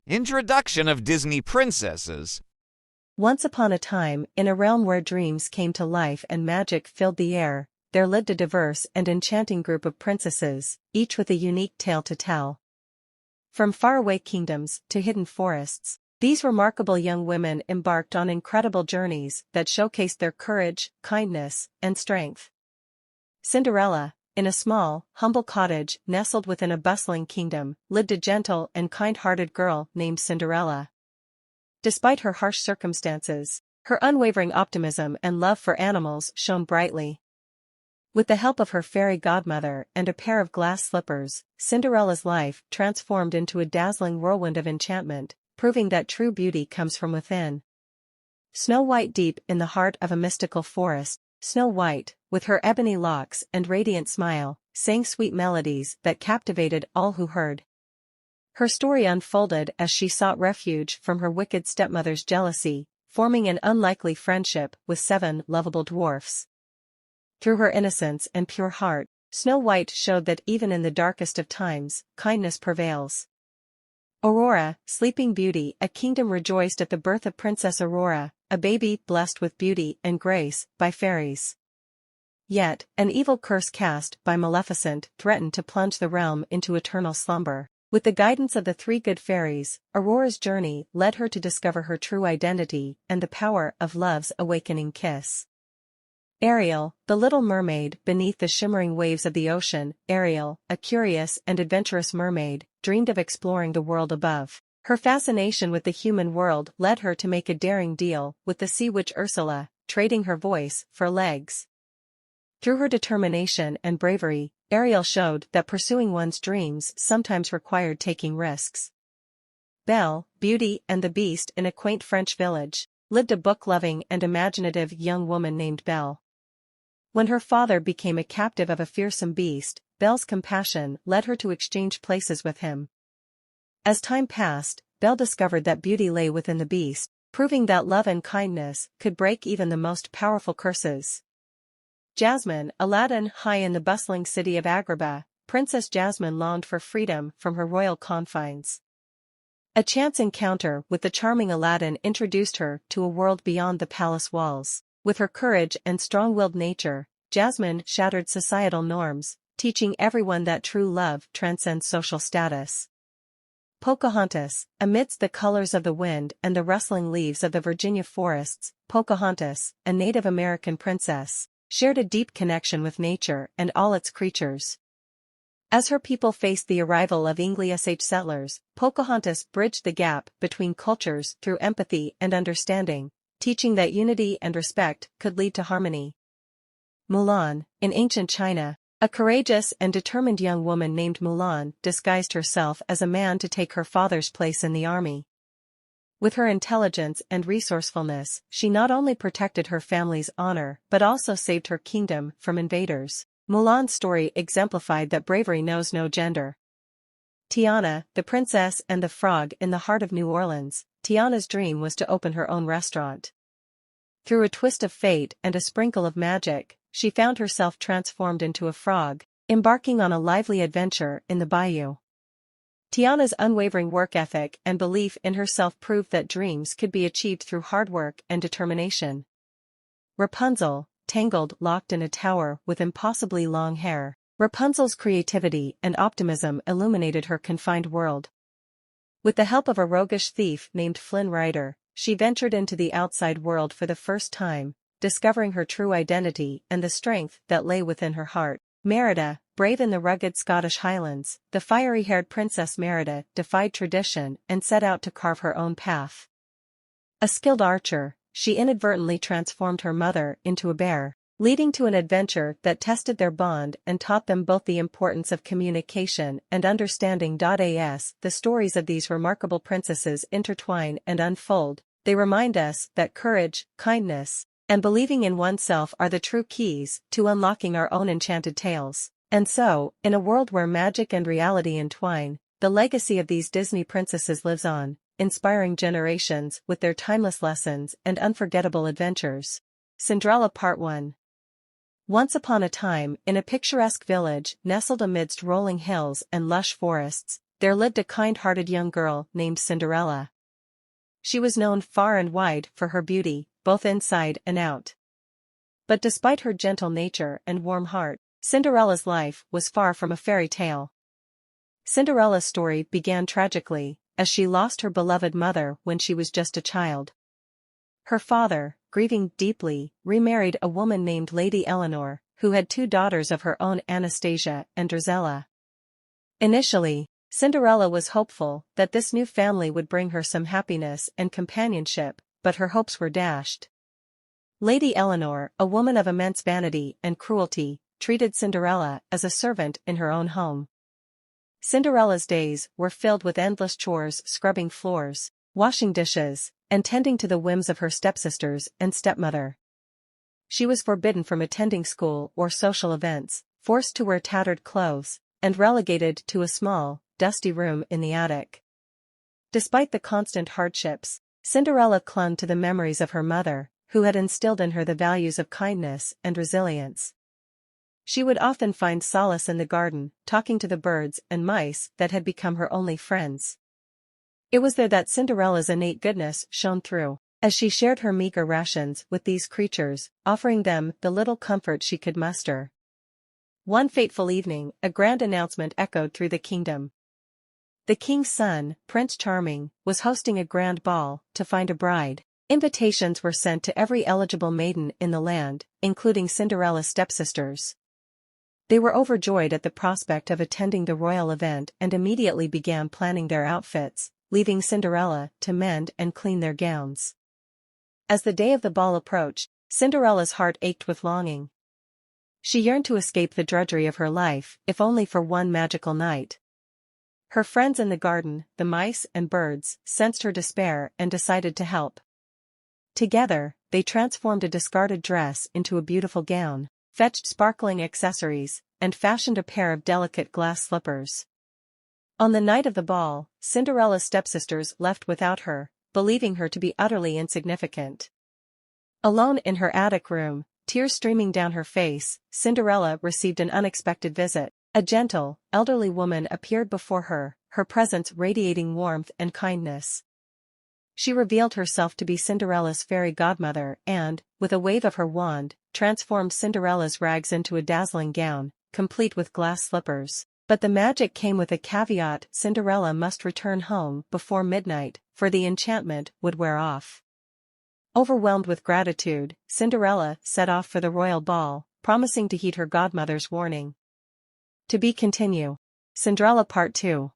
Introduction of Disney princesses. Once upon a time, in a realm where dreams came to life and magic filled the air, there lived a diverse and enchanting group of princesses, each with a unique tale to tell. From faraway kingdoms to hidden forests, these remarkable young women embarked on incredible journeys that showcased their courage, kindness, and strength. Cinderella, in a small, humble cottage nestled within a bustling kingdom, lived a gentle and kind-hearted girl named Cinderella. Despite her harsh circumstances, her unwavering optimism and love for animals shone brightly. With the help of her fairy godmother and a pair of glass slippers, Cinderella's life transformed into a dazzling whirlwind of enchantment, proving that true beauty comes from within. Snow White, deep in the heart of a mystical forest, Snow White, with her ebony locks and radiant smile, sang sweet melodies that captivated all who heard. Her story unfolded as she sought refuge from her wicked stepmother's jealousy, forming an unlikely friendship with 7 lovable dwarfs. Through her innocence and pure heart, Snow White showed that even in the darkest of times, kindness prevails. Aurora, Sleeping Beauty. A kingdom rejoiced at the birth of Princess Aurora, a baby blessed with beauty and grace by fairies. Yet, an evil curse cast by Maleficent threatened to plunge the realm into eternal slumber. With the guidance of the 3 good fairies, Aurora's journey led her to discover her true identity and the power of love's awakening kiss. Ariel, the little mermaid beneath the shimmering waves of the ocean. Ariel, a curious and adventurous mermaid, dreamed of exploring the world above. Her fascination with the human world led her to make a daring deal with the sea witch Ursula, trading her voice for legs. Through her determination and bravery, Ariel showed that pursuing one's dreams sometimes required taking risks. Belle, Beauty and the Beast. In a quaint French village, lived a book-loving and imaginative young woman named Belle. When her father became a captive of a fearsome beast, Belle's compassion led her to exchange places with him. As time passed, Belle discovered that beauty lay within the beast, proving that love and kindness could break even the most powerful curses. Jasmine, Aladdin. High in the bustling city of Agrabah, Princess Jasmine longed for freedom from her royal confines. A chance encounter with the charming Aladdin introduced her to a world beyond the palace walls. With her courage and strong-willed nature, Jasmine shattered societal norms, teaching everyone that true love transcends social status. Pocahontas, amidst the colors of the wind and the rustling leaves of the Virginia forests, Pocahontas, a Native American princess, shared a deep connection with nature and all its creatures. As her people faced the arrival of English settlers, Pocahontas bridged the gap between cultures through empathy and understanding, teaching that unity and respect could lead to harmony. Mulan, in ancient China, a courageous and determined young woman named Mulan disguised herself as a man to take her father's place in the army. With her intelligence and resourcefulness, she not only protected her family's honor but also saved her kingdom from invaders. Mulan's story exemplified that bravery knows no gender. Tiana, the Princess and the Frog. In the heart of New Orleans, Tiana's dream was to open her own restaurant. Through a twist of fate and a sprinkle of magic, she found herself transformed into a frog, embarking on a lively adventure in the bayou. Tiana's unwavering work ethic and belief in herself proved that dreams could be achieved through hard work and determination. Rapunzel, tangled, locked in a tower with impossibly long hair. Rapunzel's creativity and optimism illuminated her confined world. With the help of a roguish thief named Flynn Rider, she ventured into the outside world for the first time, discovering her true identity and the strength that lay within her heart. Merida, brave in the rugged Scottish Highlands, the fiery-haired Princess Merida defied tradition and set out to carve her own path. A skilled archer, she inadvertently transformed her mother into a bear, leading to an adventure that tested their bond and taught them both the importance of communication and understanding. As the stories of these remarkable princesses intertwine and unfold, they remind us that courage, kindness, and believing in oneself are the true keys to unlocking our own enchanted tales. And so, in a world where magic and reality entwine, the legacy of these Disney princesses lives on, inspiring generations with their timeless lessons and unforgettable adventures. Cinderella Part 1. Once upon a time, in a picturesque village nestled amidst rolling hills and lush forests, there lived a kind-hearted young girl named Cinderella. She was known far and wide for her beauty, both inside and out. But despite her gentle nature and warm heart, Cinderella's life was far from a fairy tale. Cinderella's story began tragically, as she lost her beloved mother when she was just a child. Her father, grieving deeply, remarried a woman named Lady Eleanor, who had two daughters of her own, Anastasia and Drizella. Initially, Cinderella was hopeful that this new family would bring her some happiness and companionship, but her hopes were dashed. Lady Eleanor, a woman of immense vanity and cruelty, treated Cinderella as a servant in her own home. Cinderella's days were filled with endless chores, scrubbing floors, washing dishes, and tending to the whims of her stepsisters and stepmother. She was forbidden from attending school or social events, forced to wear tattered clothes, and relegated to a small, dusty room in the attic. Despite the constant hardships, Cinderella clung to the memories of her mother, who had instilled in her the values of kindness and resilience. She would often find solace in the garden, talking to the birds and mice that had become her only friends. It was there that Cinderella's innate goodness shone through, as she shared her meager rations with these creatures, offering them the little comfort she could muster. One fateful evening, a grand announcement echoed through the kingdom. The king's son, Prince Charming, was hosting a grand ball to find a bride. Invitations were sent to every eligible maiden in the land, including Cinderella's stepsisters. They were overjoyed at the prospect of attending the royal event and immediately began planning their outfits, leaving Cinderella to mend and clean their gowns. As the day of the ball approached, Cinderella's heart ached with longing. She yearned to escape the drudgery of her life, if only for one magical night. Her friends in the garden, the mice and birds, sensed her despair and decided to help. Together, they transformed a discarded dress into a beautiful gown, fetched sparkling accessories, and fashioned a pair of delicate glass slippers. On the night of the ball, Cinderella's stepsisters left without her, believing her to be utterly insignificant. Alone in her attic room, tears streaming down her face, Cinderella received an unexpected visit. A gentle, elderly woman appeared before her, her presence radiating warmth and kindness. She revealed herself to be Cinderella's fairy godmother and, with a wave of her wand, transformed Cinderella's rags into a dazzling gown, complete with glass slippers. But the magic came with a caveat: Cinderella must return home before midnight, for the enchantment would wear off. Overwhelmed with gratitude, Cinderella set off for the royal ball, promising to heed her godmother's warning. To be continued. Cinderella Part 2.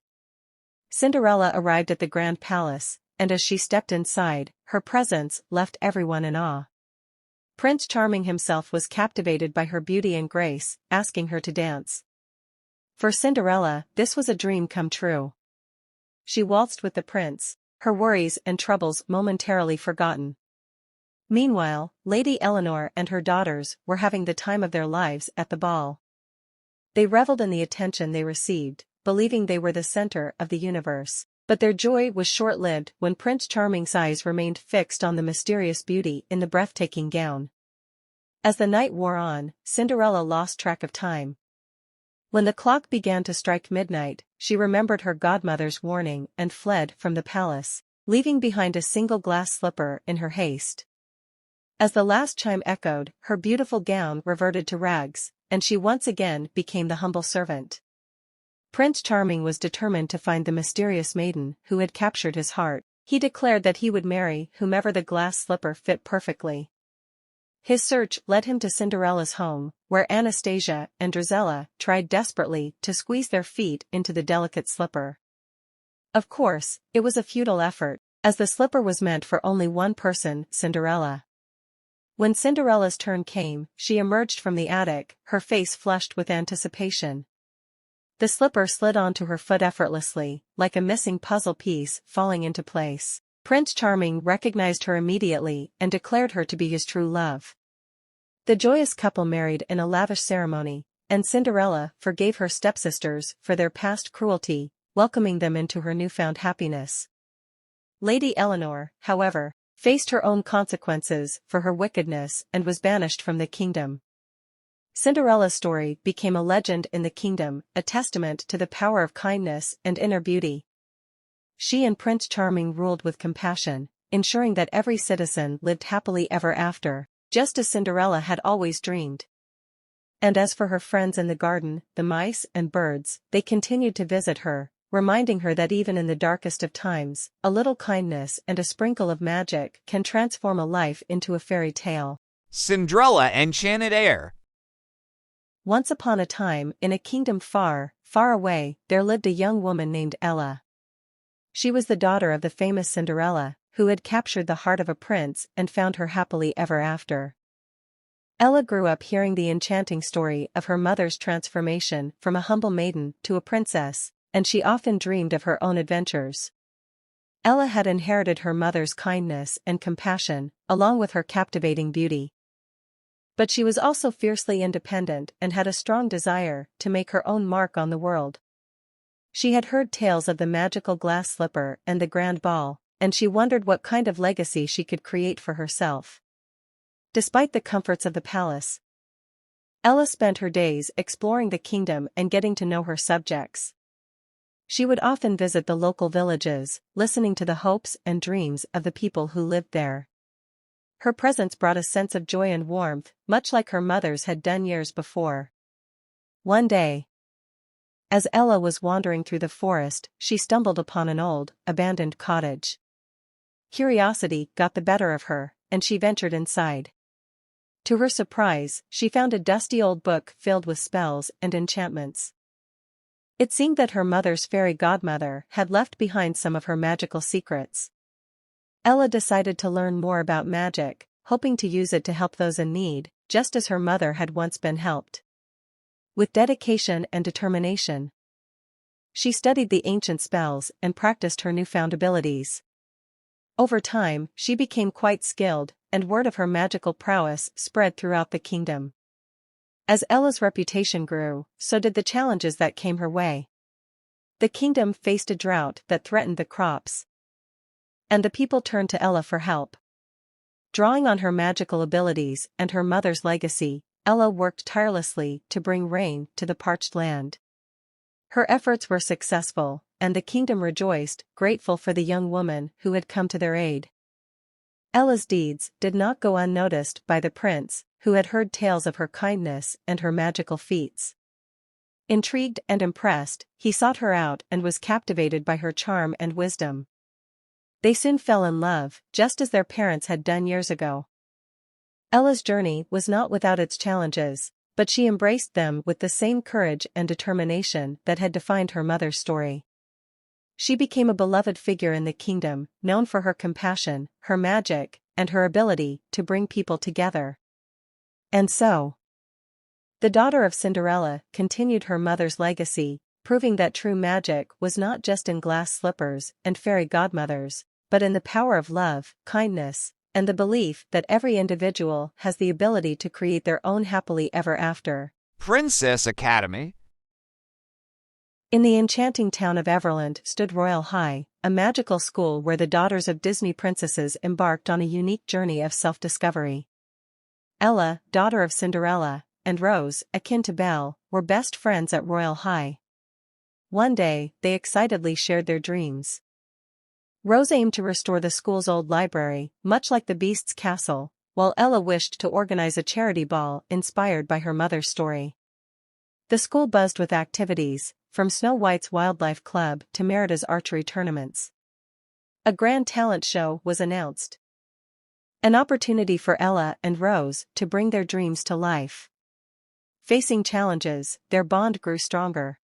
Cinderella arrived at the grand palace, and as she stepped inside, her presence left everyone in awe. Prince Charming himself was captivated by her beauty and grace, asking her to dance. For Cinderella, this was a dream come true. She waltzed with the prince, her worries and troubles momentarily forgotten. Meanwhile, Lady Eleanor and her daughters were having the time of their lives at the ball. They reveled in the attention they received, believing they were the center of the universe. But their joy was short-lived when Prince Charming's eyes remained fixed on the mysterious beauty in the breathtaking gown. As the night wore on, Cinderella lost track of time. When the clock began to strike midnight, she remembered her godmother's warning and fled from the palace, leaving behind a single glass slipper in her haste. As the last chime echoed, her beautiful gown reverted to rags, and she once again became the humble servant. Prince Charming was determined to find the mysterious maiden who had captured his heart. He declared that he would marry whomever the glass slipper fit perfectly. His search led him to Cinderella's home, where Anastasia and Drizella tried desperately to squeeze their feet into the delicate slipper. Of course, it was a futile effort, as the slipper was meant for only one person, Cinderella. When Cinderella's turn came, she emerged from the attic, her face flushed with anticipation. The slipper slid onto her foot effortlessly, like a missing puzzle piece falling into place. Prince Charming recognized her immediately and declared her to be his true love. The joyous couple married in a lavish ceremony, and Cinderella forgave her stepsisters for their past cruelty, welcoming them into her newfound happiness. Lady Eleanor, however, faced her own consequences for her wickedness and was banished from the kingdom. Cinderella's story became a legend in the kingdom, a testament to the power of kindness and inner beauty. She and Prince Charming ruled with compassion, ensuring that every citizen lived happily ever after, just as Cinderella had always dreamed. And as for her friends in the garden, the mice and birds, they continued to visit her, reminding her that even in the darkest of times, a little kindness and a sprinkle of magic can transform a life into a fairy tale. Cinderella Enchanted Air. Once upon a time, in a kingdom far, far away, there lived a young woman named Ella. She was the daughter of the famous Cinderella, who had captured the heart of a prince and found her happily ever after. Ella grew up hearing the enchanting story of her mother's transformation from a humble maiden to a princess, and she often dreamed of her own adventures. Ella had inherited her mother's kindness and compassion, along with her captivating beauty. But she was also fiercely independent and had a strong desire to make her own mark on the world. She had heard tales of the magical glass slipper and the grand ball, and she wondered what kind of legacy she could create for herself. Despite the comforts of the palace, Ella spent her days exploring the kingdom and getting to know her subjects. She would often visit the local villages, listening to the hopes and dreams of the people who lived there. Her presence brought a sense of joy and warmth, much like her mother's had done years before. One day, as Ella was wandering through the forest, she stumbled upon an old, abandoned cottage. Curiosity got the better of her, and she ventured inside. To her surprise, she found a dusty old book filled with spells and enchantments. It seemed that her mother's fairy godmother had left behind some of her magical secrets. Ella decided to learn more about magic, hoping to use it to help those in need, just as her mother had once been helped. With dedication and determination, she studied the ancient spells and practiced her newfound abilities. Over time, she became quite skilled, and word of her magical prowess spread throughout the kingdom. As Ella's reputation grew, so did the challenges that came her way. The kingdom faced a drought that threatened the crops, and the people turned to Ella for help. Drawing on her magical abilities and her mother's legacy, Ella worked tirelessly to bring rain to the parched land. Her efforts were successful, and the kingdom rejoiced, grateful for the young woman who had come to their aid. Ella's deeds did not go unnoticed by the prince, who had heard tales of her kindness and her magical feats. Intrigued and impressed, he sought her out and was captivated by her charm and wisdom. They soon fell in love, just as their parents had done years ago. Ella's journey was not without its challenges, but she embraced them with the same courage and determination that had defined her mother's story. She became a beloved figure in the kingdom, known for her compassion, her magic, and her ability to bring people together. And so, the daughter of Cinderella continued her mother's legacy, proving that true magic was not just in glass slippers and fairy godmothers, but in the power of love, kindness, and the belief that every individual has the ability to create their own happily ever after. Princess Academy. In the enchanting town of Everland stood Royal High, a magical school where the daughters of Disney princesses embarked on a unique journey of self-discovery. Ella, daughter of Cinderella, and Rose, akin to Belle, were best friends at Royal High. One day, they excitedly shared their dreams. Rose aimed to restore the school's old library, much like the Beast's castle, while Ella wished to organize a charity ball inspired by her mother's story. The school buzzed with activities, from Snow White's wildlife club to Merida's archery tournaments. A grand talent show was announced. An opportunity for Ella and Rose to bring their dreams to life. Facing challenges, their bond grew stronger.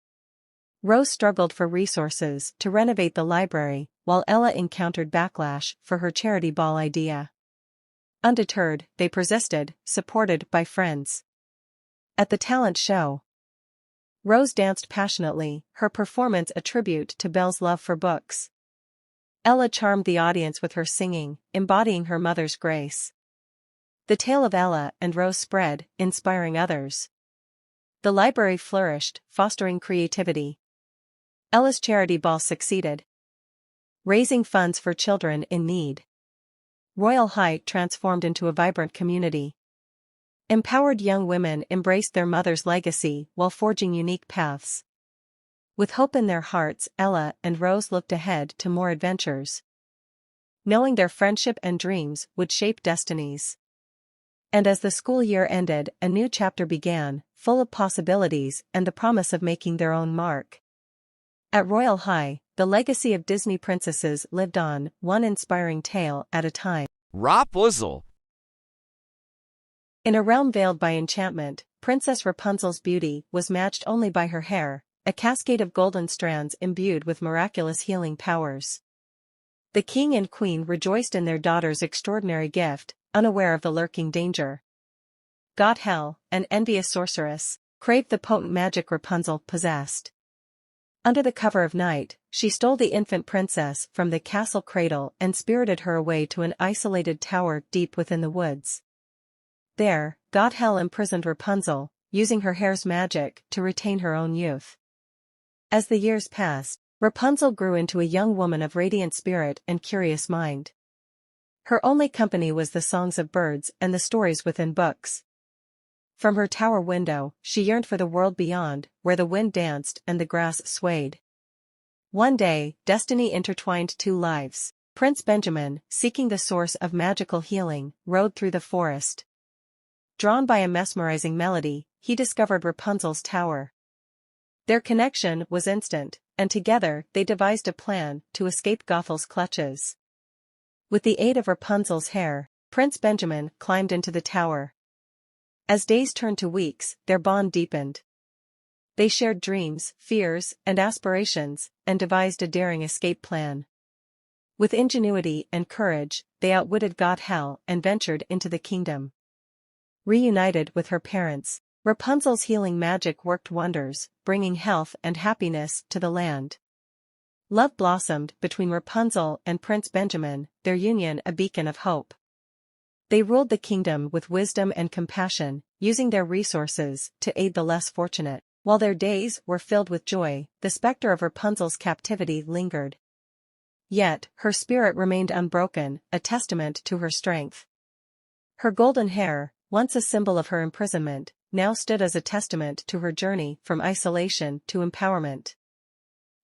Rose struggled for resources to renovate the library, while Ella encountered backlash for her charity ball idea. Undeterred, they persisted, supported by friends. At the talent show, Rose danced passionately, her performance a tribute to Belle's love for books. Ella charmed the audience with her singing, embodying her mother's grace. The tale of Ella and Rose spread, inspiring others. The library flourished, fostering creativity. Ella's charity ball succeeded, raising funds for children in need. Royal High transformed into a vibrant community. Empowered young women embraced their mother's legacy while forging unique paths. With hope in their hearts, Ella and Rose looked ahead to more adventures, knowing their friendship and dreams would shape destinies. And as the school year ended, a new chapter began, full of possibilities and the promise of making their own mark. At Royal High, the legacy of Disney princesses lived on, one inspiring tale at a time. Rapunzel. In a realm veiled by enchantment, Princess Rapunzel's beauty was matched only by her hair, a cascade of golden strands imbued with miraculous healing powers. The king and queen rejoiced in their daughter's extraordinary gift, unaware of the lurking danger. Gothel, an envious sorceress, craved the potent magic Rapunzel possessed. Under the cover of night, she stole the infant princess from the castle cradle and spirited her away to an isolated tower deep within the woods. There, Gothel imprisoned Rapunzel, using her hair's magic to retain her own youth. As the years passed, Rapunzel grew into a young woman of radiant spirit and curious mind. Her only company was the songs of birds and the stories within books. From her tower window, she yearned for the world beyond, where the wind danced and the grass swayed. One day, destiny intertwined two lives. Prince Benjamin, seeking the source of magical healing, rode through the forest. Drawn by a mesmerizing melody, he discovered Rapunzel's tower. Their connection was instant, and together they devised a plan to escape Gothel's clutches. With the aid of Rapunzel's hair, Prince Benjamin climbed into the tower. As days turned to weeks, their bond deepened. They shared dreams, fears, and aspirations, and devised a daring escape plan. With ingenuity and courage, they outwitted Gothel and ventured into the kingdom. Reunited with her parents, Rapunzel's healing magic worked wonders, bringing health and happiness to the land. Love blossomed between Rapunzel and Prince Benjamin, their union a beacon of hope. They ruled the kingdom with wisdom and compassion, using their resources to aid the less fortunate. While their days were filled with joy, the specter of Rapunzel's captivity lingered. Yet, her spirit remained unbroken, a testament to her strength. Her golden hair, once a symbol of her imprisonment, now stood as a testament to her journey from isolation to empowerment.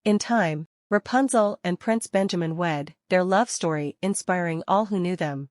In time, Rapunzel and Prince Benjamin wed, their love story inspiring all who knew them.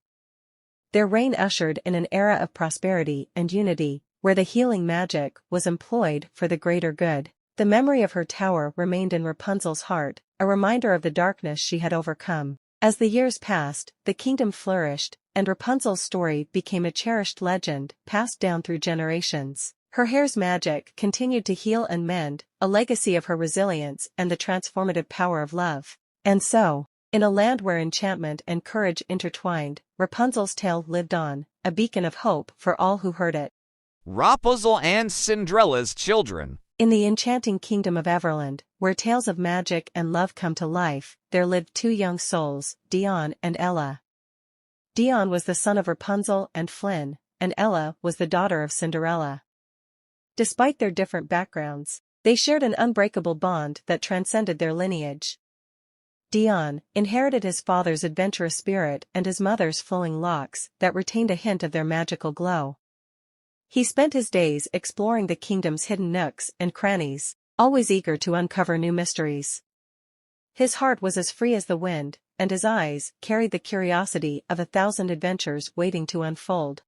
Their reign ushered in an era of prosperity and unity, where the healing magic was employed for the greater good. The memory of her tower remained in Rapunzel's heart, a reminder of the darkness she had overcome. As the years passed, the kingdom flourished, and Rapunzel's story became a cherished legend, passed down through generations. Her hair's magic continued to heal and mend, a legacy of her resilience and the transformative power of love. And so, in a land where enchantment and courage intertwined, Rapunzel's tale lived on, a beacon of hope for all who heard it. Rapunzel and Cinderella's children. In the enchanting kingdom of Everland, where tales of magic and love come to life, there lived two young souls, Dion and Ella. Dion was the son of Rapunzel and Flynn, and Ella was the daughter of Cinderella. Despite their different backgrounds, they shared an unbreakable bond that transcended their lineage. Dion inherited his father's adventurous spirit and his mother's flowing locks that retained a hint of their magical glow. He spent his days exploring the kingdom's hidden nooks and crannies, always eager to uncover new mysteries. His heart was as free as the wind, and his eyes carried the curiosity of 1,000 adventures waiting to unfold.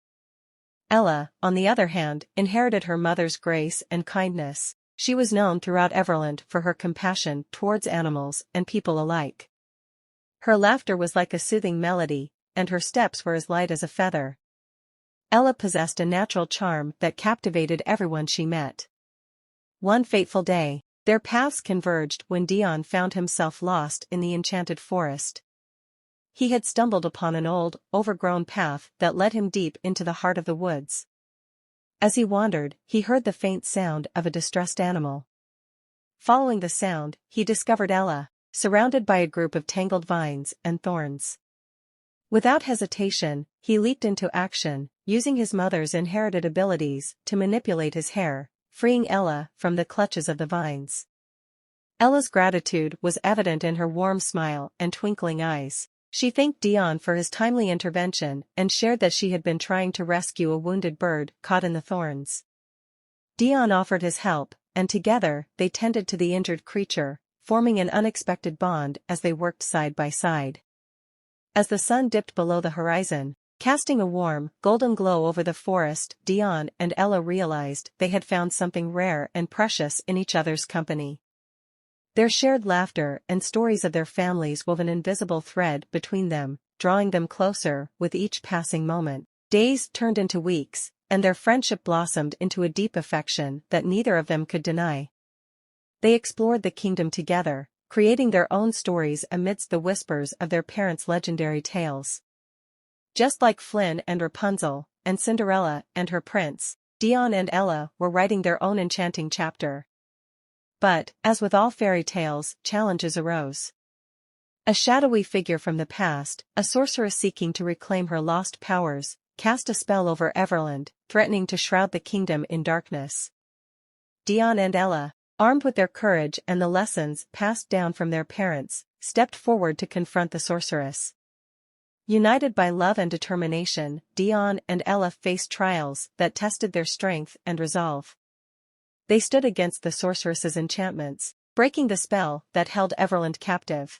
Ella, on the other hand, inherited her mother's grace and kindness. She was known throughout Everland for her compassion towards animals and people alike. Her laughter was like a soothing melody, and her steps were as light as a feather. Ella possessed a natural charm that captivated everyone she met. One fateful day, their paths converged when Dion found himself lost in the enchanted forest. He had stumbled upon an old, overgrown path that led him deep into the heart of the woods. As he wandered, he heard the faint sound of a distressed animal. Following the sound, he discovered Ella, surrounded by a group of tangled vines and thorns. Without hesitation, he leaped into action, using his mother's inherited abilities to manipulate his hair, freeing Ella from the clutches of the vines. Ella's gratitude was evident in her warm smile and twinkling eyes. She thanked Dion for his timely intervention and shared that she had been trying to rescue a wounded bird caught in the thorns. Dion offered his help, and together they tended to the injured creature, forming an unexpected bond as they worked side by side. As the sun dipped below the horizon, casting a warm, golden glow over the forest, Dion and Ella realized they had found something rare and precious in each other's company. Their shared laughter and stories of their families wove an invisible thread between them, drawing them closer with each passing moment. Days turned into weeks, and their friendship blossomed into a deep affection that neither of them could deny. They explored the kingdom together, creating their own stories amidst the whispers of their parents' legendary tales. Just like Flynn and Rapunzel, and Cinderella and her prince, Dion and Ella were writing their own enchanting chapter. But, as with all fairy tales, challenges arose. A shadowy figure from the past, a sorceress seeking to reclaim her lost powers, cast a spell over Everland, threatening to shroud the kingdom in darkness. Dion and Ella, armed with their courage and the lessons passed down from their parents, stepped forward to confront the sorceress. United by love and determination, Dion and Ella faced trials that tested their strength and resolve. They stood against the sorceress's enchantments, breaking the spell that held Everland captive.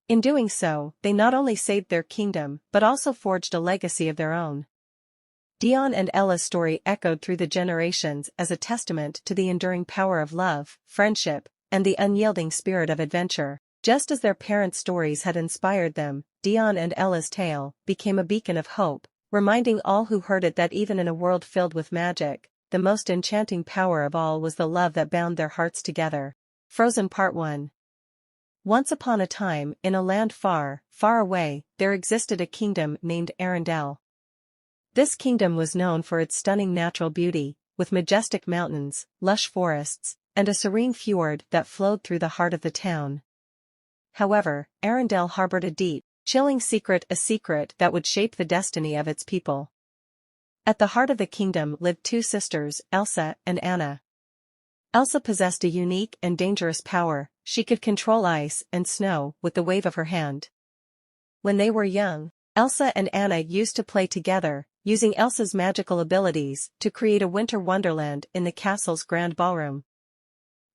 In doing so, they not only saved their kingdom but also forged a legacy of their own. Dion and Ella's story echoed through the generations as a testament to the enduring power of love, friendship, and the unyielding spirit of adventure. Just as their parents' stories had inspired them, Dion and Ella's tale became a beacon of hope, reminding all who heard it that even in a world filled with magic, the most enchanting power of all was the love that bound their hearts together. Frozen Part 1. Once upon a time, in a land far, far away, there existed a kingdom named Arendelle. This kingdom was known for its stunning natural beauty, with majestic mountains, lush forests, and a serene fjord that flowed through the heart of the town. However, Arendelle harbored a deep, chilling secret, a secret that would shape the destiny of its people. At the heart of the kingdom lived two sisters, Elsa and Anna. Elsa possessed a unique and dangerous power. She could control ice and snow with the wave of her hand. When they were young, Elsa and Anna used to play together, using Elsa's magical abilities to create a winter wonderland in the castle's grand ballroom.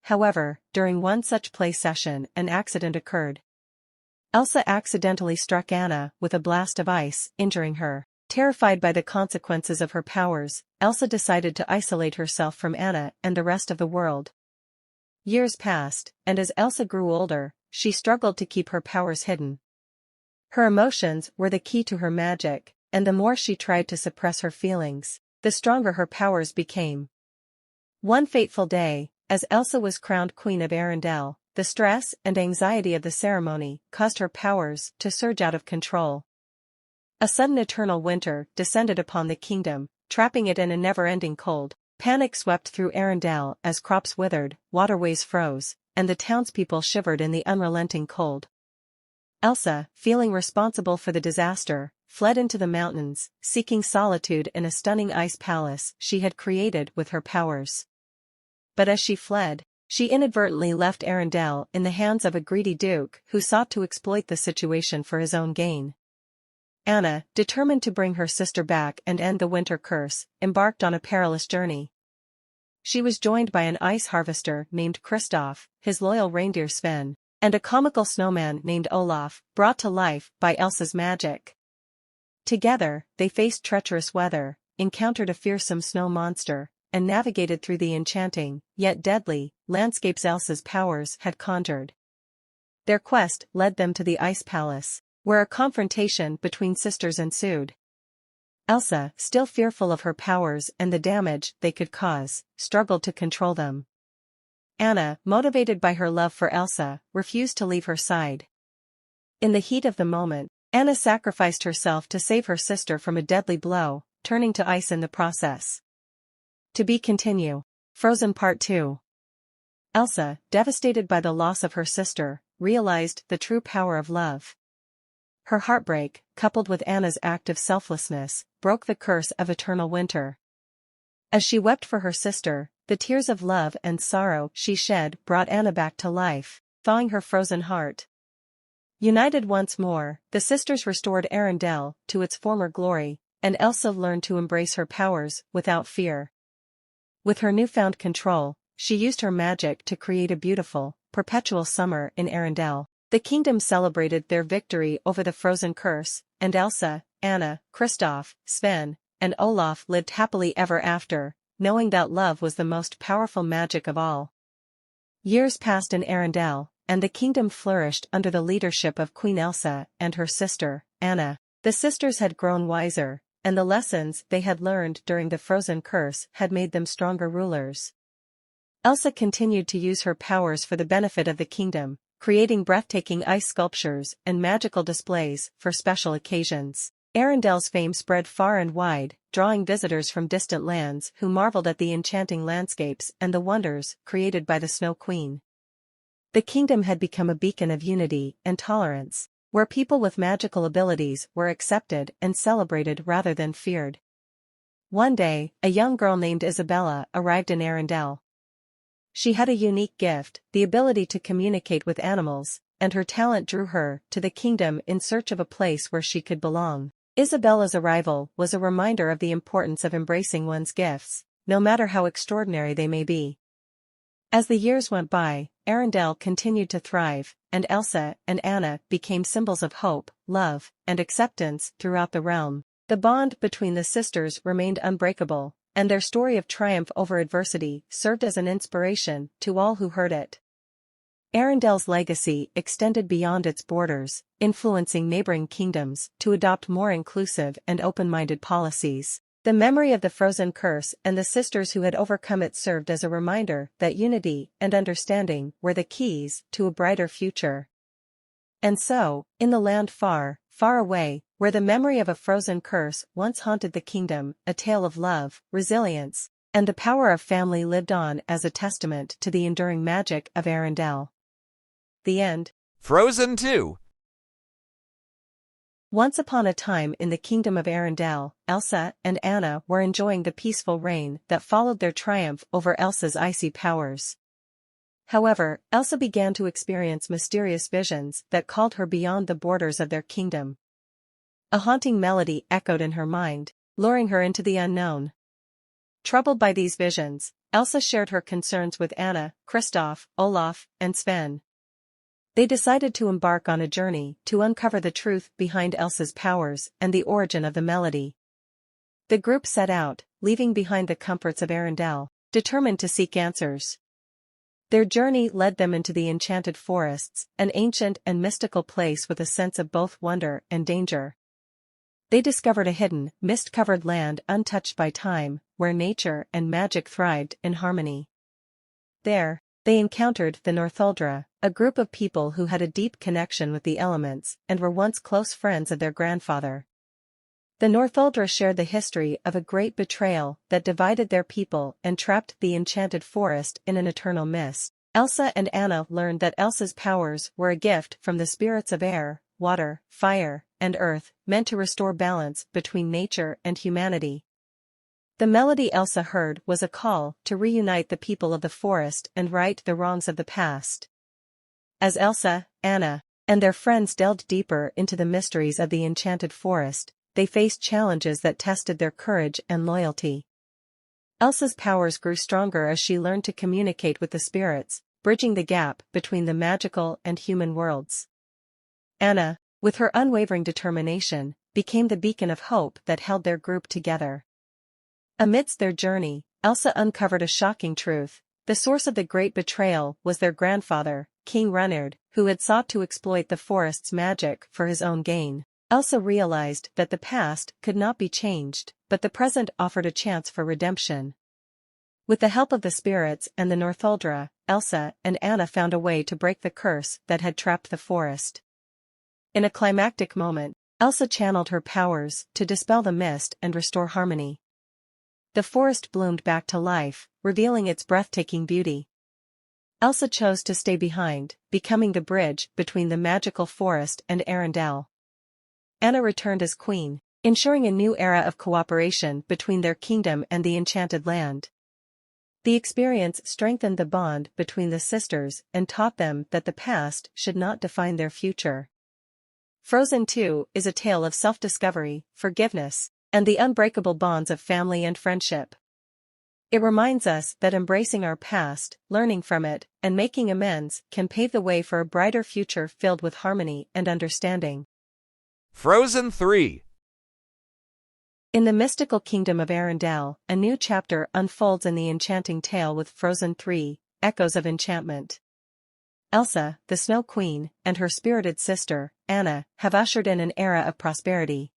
However, during one such play session, an accident occurred. Elsa accidentally struck Anna with a blast of ice, injuring her. Terrified by the consequences of her powers, Elsa decided to isolate herself from Anna and the rest of the world. Years passed, and as Elsa grew older, she struggled to keep her powers hidden. Her emotions were the key to her magic, and the more she tried to suppress her feelings, the stronger her powers became. One fateful day, as Elsa was crowned Queen of Arendelle, the stress and anxiety of the ceremony caused her powers to surge out of control. A sudden eternal winter descended upon the kingdom, trapping it in a never-ending cold. Panic swept through Arendelle as crops withered, waterways froze, and the townspeople shivered in the unrelenting cold. Elsa, feeling responsible for the disaster, fled into the mountains, seeking solitude in a stunning ice palace she had created with her powers. But as she fled, she inadvertently left Arendelle in the hands of a greedy duke who sought to exploit the situation for his own gain. Anna, determined to bring her sister back and end the winter curse, embarked on a perilous journey. She was joined by an ice harvester named Kristoff, his loyal reindeer Sven, and a comical snowman named Olaf, brought to life by Elsa's magic. Together, they faced treacherous weather, encountered a fearsome snow monster, and navigated through the enchanting, yet deadly, landscapes Elsa's powers had conjured. Their quest led them to the Ice Palace, where a confrontation between sisters ensued. Elsa, still fearful of her powers and the damage they could cause, struggled to control them. Anna, motivated by her love for Elsa, refused to leave her side. In the heat of the moment, Anna sacrificed herself to save her sister from a deadly blow, turning to ice in the process. To be continued. Frozen Part 2. Elsa, devastated by the loss of her sister, realized the true power of love. Her heartbreak, coupled with Anna's act of selflessness, broke the curse of eternal winter. As she wept for her sister, the tears of love and sorrow she shed brought Anna back to life, thawing her frozen heart. United once more, the sisters restored Arendelle to its former glory, and Elsa learned to embrace her powers without fear. With her newfound control, she used her magic to create a beautiful, perpetual summer in Arendelle. The kingdom celebrated their victory over the frozen curse, and Elsa, Anna, Kristoff, Sven, and Olaf lived happily ever after, knowing that love was the most powerful magic of all. Years passed in Arendelle, and the kingdom flourished under the leadership of Queen Elsa and her sister, Anna. The sisters had grown wiser, and the lessons they had learned during the frozen curse had made them stronger rulers. Elsa continued to use her powers for the benefit of the kingdom, creating breathtaking ice sculptures and magical displays for special occasions. Arendelle's fame spread far and wide, drawing visitors from distant lands who marveled at the enchanting landscapes and the wonders created by the Snow Queen. The kingdom had become a beacon of unity and tolerance, where people with magical abilities were accepted and celebrated rather than feared. One day, a young girl named Isabella arrived in Arendelle. She had a unique gift, the ability to communicate with animals, and her talent drew her to the kingdom in search of a place where she could belong. Isabella's arrival was a reminder of the importance of embracing one's gifts, no matter how extraordinary they may be. As the years went by, Arendelle continued to thrive, and Elsa and Anna became symbols of hope, love, and acceptance throughout the realm. The bond between the sisters remained unbreakable, and their story of triumph over adversity served as an inspiration to all who heard it. Arendelle's legacy extended beyond its borders, influencing neighboring kingdoms to adopt more inclusive and open-minded policies. The memory of the frozen curse and the sisters who had overcome it served as a reminder that unity and understanding were the keys to a brighter future. And so, in the land far, far away, where the memory of a frozen curse once haunted the kingdom, a tale of love, resilience, and the power of family lived on as a testament to the enduring magic of Arendelle. The end. Frozen 2. Once upon a time in the kingdom of Arendelle, Elsa and Anna were enjoying the peaceful reign that followed their triumph over Elsa's icy powers. However, Elsa began to experience mysterious visions that called her beyond the borders of their kingdom. A haunting melody echoed in her mind, luring her into the unknown. Troubled by these visions, Elsa shared her concerns with Anna, Kristoff, Olaf, and Sven. They decided to embark on a journey to uncover the truth behind Elsa's powers and the origin of the melody. The group set out, leaving behind the comforts of Arendelle, determined to seek answers. Their journey led them into the enchanted forests, an ancient and mystical place with a sense of both wonder and danger. They discovered a hidden, mist-covered land untouched by time, where nature and magic thrived in harmony. There, they encountered the Northuldra, a group of people who had a deep connection with the elements and were once close friends of their grandfather. The Northuldra shared the history of a great betrayal that divided their people and trapped the enchanted forest in an eternal mist. Elsa and Anna learned that Elsa's powers were a gift from the spirits of air, water, fire, and earth, meant to restore balance between nature and humanity. The melody Elsa heard was a call to reunite the people of the forest and right the wrongs of the past. As Elsa, Anna, and their friends delved deeper into the mysteries of the enchanted forest, they faced challenges that tested their courage and loyalty. Elsa's powers grew stronger as she learned to communicate with the spirits, bridging the gap between the magical and human worlds. Anna, with her unwavering determination, became the beacon of hope that held their group together. Amidst their journey, Elsa uncovered a shocking truth. The source of the great betrayal was their grandfather, King Runnard, who had sought to exploit the forest's magic for his own gain. Elsa realized that the past could not be changed, but the present offered a chance for redemption. With the help of the spirits and the Northuldra, Elsa and Anna found a way to break the curse that had trapped the forest. In a climactic moment, Elsa channeled her powers to dispel the mist and restore harmony. The forest bloomed back to life, revealing its breathtaking beauty. Elsa chose to stay behind, becoming the bridge between the magical forest and Arendelle. Anna returned as queen, ensuring a new era of cooperation between their kingdom and the enchanted land. The experience strengthened the bond between the sisters and taught them that the past should not define their future. Frozen 2 is a tale of self-discovery, forgiveness, and the unbreakable bonds of family and friendship. It reminds us that embracing our past, learning from it, and making amends can pave the way for a brighter future filled with harmony and understanding. Frozen 3. In the mystical kingdom of Arendelle, a new chapter unfolds in the enchanting tale with Frozen 3, Echoes of Enchantment. Elsa, the Snow Queen, and her spirited sister, Anna, have ushered in an era of prosperity.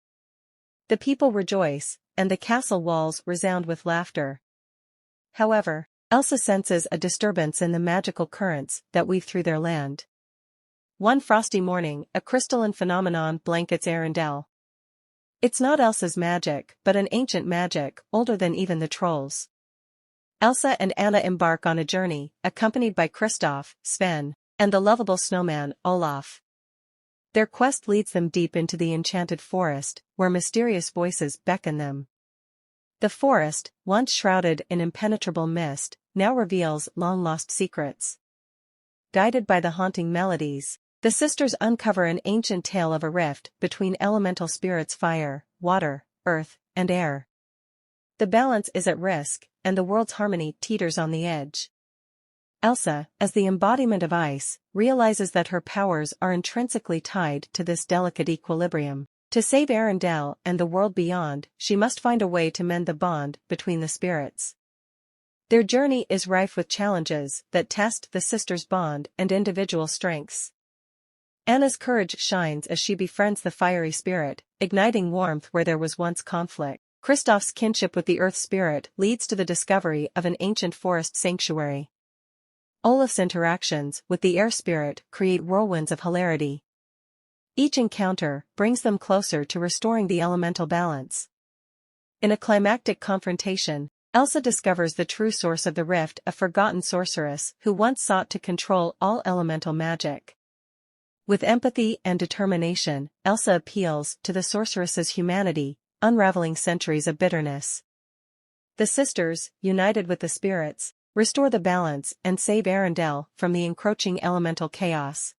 The people rejoice, and the castle walls resound with laughter. However, Elsa senses a disturbance in the magical currents that weave through their land. One frosty morning, a crystalline phenomenon blankets Arendelle. It's not Elsa's magic, but an ancient magic, older than even the trolls. Elsa and Anna embark on a journey, accompanied by Kristoff, Sven, and the lovable snowman, Olaf. Their quest leads them deep into the enchanted forest, where mysterious voices beckon them. The forest, once shrouded in impenetrable mist, now reveals long-lost secrets. Guided by the haunting melodies, the sisters uncover an ancient tale of a rift between elemental spirits: fire, water, earth, and air. The balance is at risk, and the world's harmony teeters on the edge. Elsa, as the embodiment of ice, realizes that her powers are intrinsically tied to this delicate equilibrium. To save Arendelle and the world beyond, she must find a way to mend the bond between the spirits. Their journey is rife with challenges that test the sisters' bond and individual strengths. Anna's courage shines as she befriends the fiery spirit, igniting warmth where there was once conflict. Kristoff's kinship with the earth spirit leads to the discovery of an ancient forest sanctuary. Olaf's interactions with the air spirit create whirlwinds of hilarity. Each encounter brings them closer to restoring the elemental balance. In a climactic confrontation, Elsa discovers the true source of the rift: a forgotten sorceress who once sought to control all elemental magic. With empathy and determination, Elsa appeals to the sorceress's humanity, unraveling centuries of bitterness. The sisters, united with the spirits, restore the balance and save Arendelle from the encroaching elemental chaos.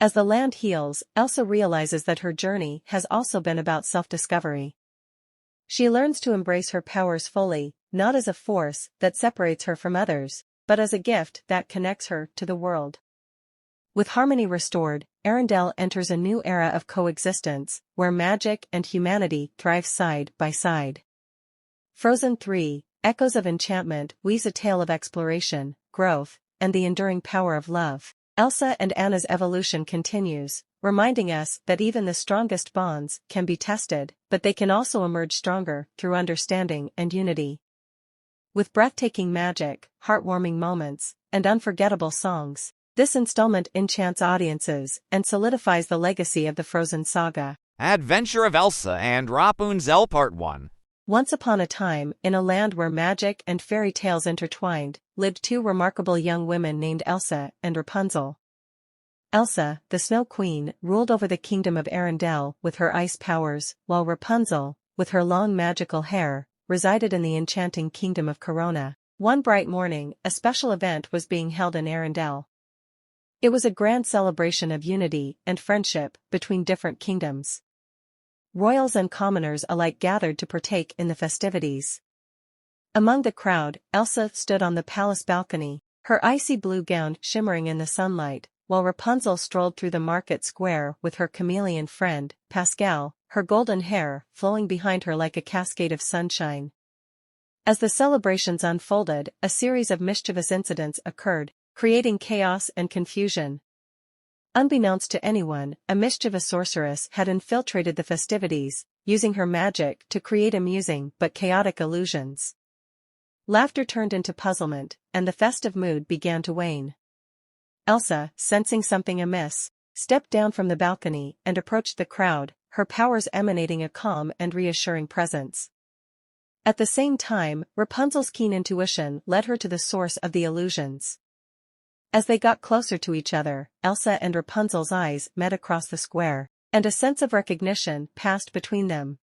As the land heals, Elsa realizes that her journey has also been about self-discovery. She learns to embrace her powers fully, not as a force that separates her from others, but as a gift that connects her to the world. With harmony restored, Arendelle enters a new era of coexistence, where magic and humanity thrive side by side. Frozen 3, Echoes of Enchantment weaves a tale of exploration, growth, and the enduring power of love. Elsa and Anna's evolution continues, reminding us that even the strongest bonds can be tested, but they can also emerge stronger through understanding and unity. With breathtaking magic, heartwarming moments, and unforgettable songs, this installment enchants audiences and solidifies the legacy of the Frozen saga. Adventure of Elsa and Rapunzel Part 1. Once upon a time, in a land where magic and fairy tales intertwined, lived two remarkable young women named Elsa and Rapunzel. Elsa, the Snow Queen, ruled over the kingdom of Arendelle with her ice powers, while Rapunzel, with her long magical hair, resided in the enchanting kingdom of Corona. One bright morning, a special event was being held in Arendelle. It was a grand celebration of unity and friendship between different kingdoms. Royals and commoners alike gathered to partake in the festivities. Among the crowd, Elsa stood on the palace balcony, her icy blue gown shimmering in the sunlight, while Rapunzel strolled through the market square with her chameleon friend, Pascal, her golden hair flowing behind her like a cascade of sunshine. As the celebrations unfolded, a series of mischievous incidents occurred, creating chaos and confusion. Unbeknownst to anyone, a mischievous sorceress had infiltrated the festivities, using her magic to create amusing but chaotic illusions. Laughter turned into puzzlement, and the festive mood began to wane. Elsa, sensing something amiss, stepped down from the balcony and approached the crowd, her powers emanating a calm and reassuring presence. At the same time, Rapunzel's keen intuition led her to the source of the illusions. As they got closer to each other, Elsa and Rapunzel's eyes met across the square, and a sense of recognition passed between them.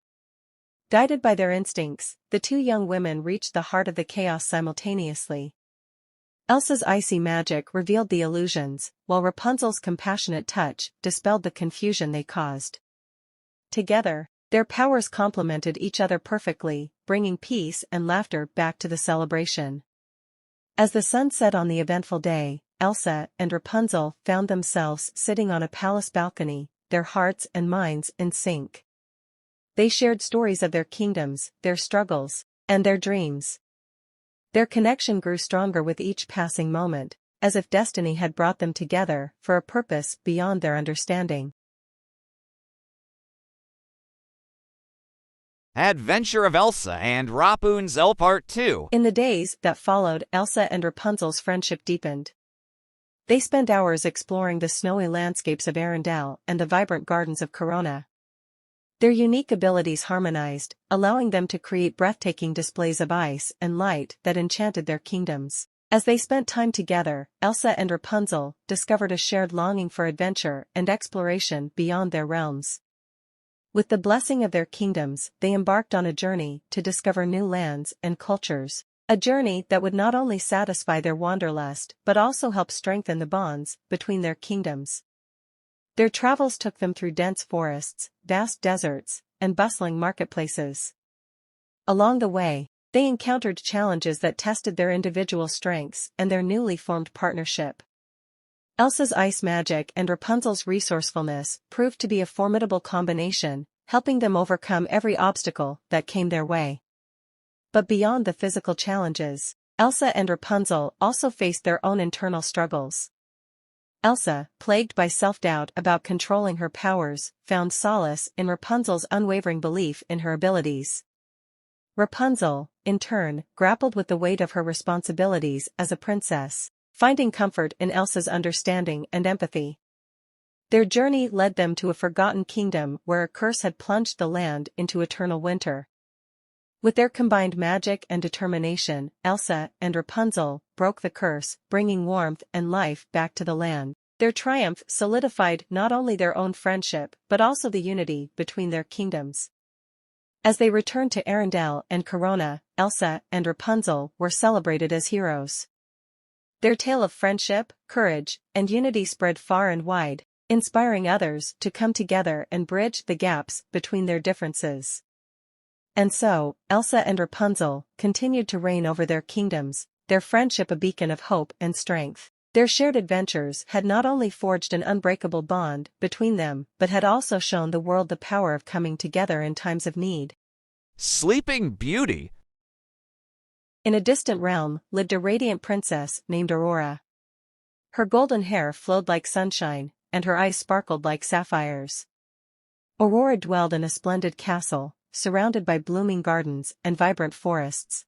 Guided by their instincts, the two young women reached the heart of the chaos simultaneously. Elsa's icy magic revealed the illusions, while Rapunzel's compassionate touch dispelled the confusion they caused. Together, their powers complemented each other perfectly, bringing peace and laughter back to the celebration. As the sun set on the eventful day, Elsa and Rapunzel found themselves sitting on a palace balcony, their hearts and minds in sync. They shared stories of their kingdoms, their struggles, and their dreams. Their connection grew stronger with each passing moment, as if destiny had brought them together for a purpose beyond their understanding. Adventure of Elsa and Rapunzel Part 2. In the days that followed, Elsa and Rapunzel's friendship deepened. They spent hours exploring the snowy landscapes of Arendelle and the vibrant gardens of Corona. Their unique abilities harmonized, allowing them to create breathtaking displays of ice and light that enchanted their kingdoms. As they spent time together, Elsa and Rapunzel discovered a shared longing for adventure and exploration beyond their realms. With the blessing of their kingdoms, they embarked on a journey to discover new lands and cultures. A journey that would not only satisfy their wanderlust but also help strengthen the bonds between their kingdoms. Their travels took them through dense forests, vast deserts, and bustling marketplaces. Along the way, they encountered challenges that tested their individual strengths and their newly formed partnership. Elsa's ice magic and Rapunzel's resourcefulness proved to be a formidable combination, helping them overcome every obstacle that came their way. But beyond the physical challenges, Elsa and Rapunzel also faced their own internal struggles. Elsa, plagued by self-doubt about controlling her powers, found solace in Rapunzel's unwavering belief in her abilities. Rapunzel, in turn, grappled with the weight of her responsibilities as a princess, finding comfort in Elsa's understanding and empathy. Their journey led them to a forgotten kingdom where a curse had plunged the land into eternal winter. With their combined magic and determination, Elsa and Rapunzel broke the curse, bringing warmth and life back to the land. Their triumph solidified not only their own friendship but also the unity between their kingdoms. As they returned to Arendelle and Corona, Elsa and Rapunzel were celebrated as heroes. Their tale of friendship, courage, and unity spread far and wide, inspiring others to come together and bridge the gaps between their differences. And so, Elsa and Rapunzel continued to reign over their kingdoms, their friendship a beacon of hope and strength. Their shared adventures had not only forged an unbreakable bond between them but had also shown the world the power of coming together in times of need. Sleeping Beauty. In a distant realm lived a radiant princess named Aurora. Her golden hair flowed like sunshine, and her eyes sparkled like sapphires. Aurora dwelled in a splendid castle, surrounded by blooming gardens and vibrant forests.